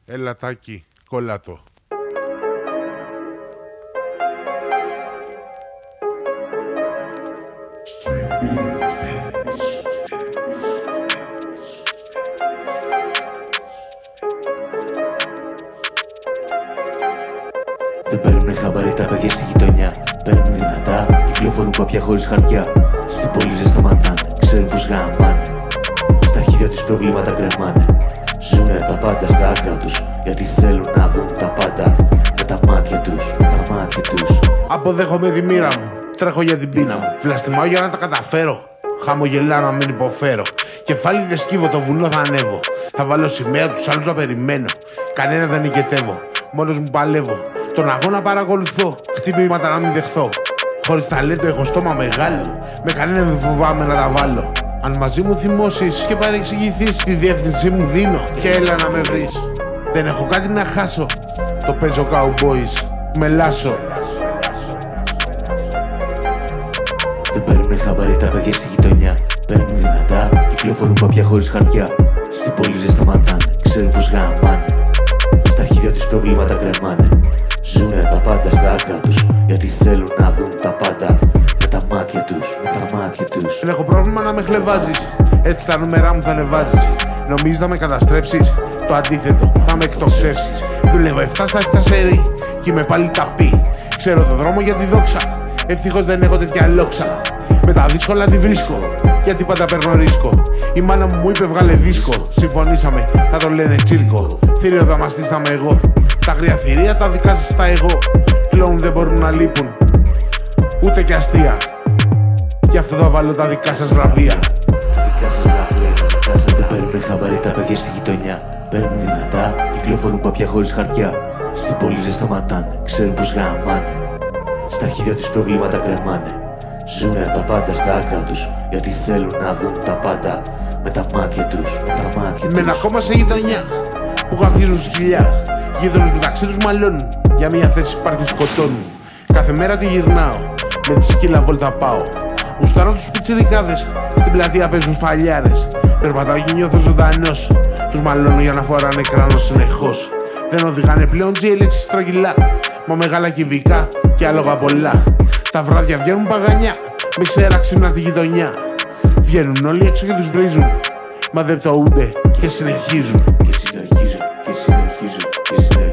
Ελατάκι, κόλλατο. Δεν παίρνουνε χαμπάρι τα παιδιά στη γειτονιά. Παίρνουν δυνατά, κυκλοφορούν παπιά χωρίς χαρτιά. Στην πόλη δεν σταματάνε, ξέρουν πως γαμάνε. Στα αρχίδια τους προβλήματα κρεμάνε. Ζουνε τα πάντα στα άκρα τους, γιατί θέλουν να δουν τα πάντα με τα μάτια τους, τα μάτια τους. Αποδέχομαι τη μοίρα μου, τρέχω για την πείνα μου. Φλαστιμάω για να τα καταφέρω. Χαμογελάω να μην υποφέρω. Κεφάλι δεν σκύβω, το βουνό θα ανέβω. Θα βάλω σημαία, τους άλλους να περιμένω. Κανένα δεν νικετεύω, μόνος μου παλεύω. Τον αγώνα παρακολουθώ, χτυπήματα να μην δεχθώ. Χωρίς ταλέντο έχω στόμα μεγάλο, με κανένα δεν φοβάμαι να τα βάλω. Αν μαζί μου θυμώσεις και παρεξηγηθείς, τη διεύθυνσή μου δίνω και έλα να με βρεις. Δεν έχω κάτι να χάσω, το παίζω cowboys, μελάσω. Δεν παίρνουνε χαμπάρι τα παιδιά στη γειτονιά. Παίρνουν δυνατά, κυκλοφορούν παπιά χωρίς χαρτιά. Στην πόλη δεν σταματάνε, ξέρουν πως γαμάνε. Στα αρχίδια τους προβλήματα κρεμάνε. Ζουνε τα πάντα στα άκρα τους, γιατί θέλουν να δουν τα πάντα με τα μάτια τους, με τα μάτια τους. Δεν έχω πρόβλημα να με χλεβάζεις, έτσι τα νούμερά μου θα ανεβάζεις. Νομίζεις να με καταστρέψεις, το αντίθετο, θα με εκτοξεύσεις. Δουλεύω 7 στα 7 σερί κι είμαι πάλι ταπί. Ξέρω το δρόμο για τη δόξα, ευτυχώς δεν έχω τέτοια λόξα. Με τα δύσκολα τη βρίσκω, γιατί πάντα παίρνω ρίσκο. Η μάνα μου είπε βγάλε δίσκο, συμφωνήσαμε, θα το λένε τσίρκο. Θηρίο δαμαστής θα είμαι εγώ, τα αγρία θηρία τα δικά σας τα εγώ. Κλόουν δεν μπορούν να λείπουν, ούτε κι αστεία. Γι' αυτό θα βάλω τα δικά σας βραβεία. Δεν παίρνουνε χαμπάρι τα παιδιά στη γειτονιά. Παίρνουν δυνατά, κυκλοφορούν παπιά χωρίς χαρτιά. Στην πόλη δεν σταματάνε, ξέρουν πως γαμάνε. Στα αρχίδια τους προβλήματα κρεμάνε. Ζουνε τα πάντα στα άκρα τους, γιατί θέλουν να δουν τα πάντα με τα μάτια τους, με τα μάτια τους. Μένω ακόμα σε γειτονιά που γαυγίζουν σκυλιά. Γείτονες μεταξύ τους μαλώνουν, για μια θέση υπάρχουν σκοτώνουν. Κάθε μέρα τη γυρνάω, με τη σκύλα βόλτα πάω. Γουστάρω τους πιτσιρικάδες, στην πλατεία παίζουν φαλιάρες. Περπατάω και νιώθω ζωντανός, τους μαλώνω για να φοράνε κράνο συνεχώς. Δεν οδηγάνε πλέον GLX στρογγυλά, μα μεγάλα κυβικά και άλογα πολλά. Τα βράδια βγαίνουν παγανιά, με ξέρα ξύπνα τη γειτονιά. Βγαίνουν όλοι έξω και τους βρίζουν, μα δεν πτωούνται και συνεχίζουν. Και συνεχίζουν, και συνεχίζουν, και συνεχίζουν.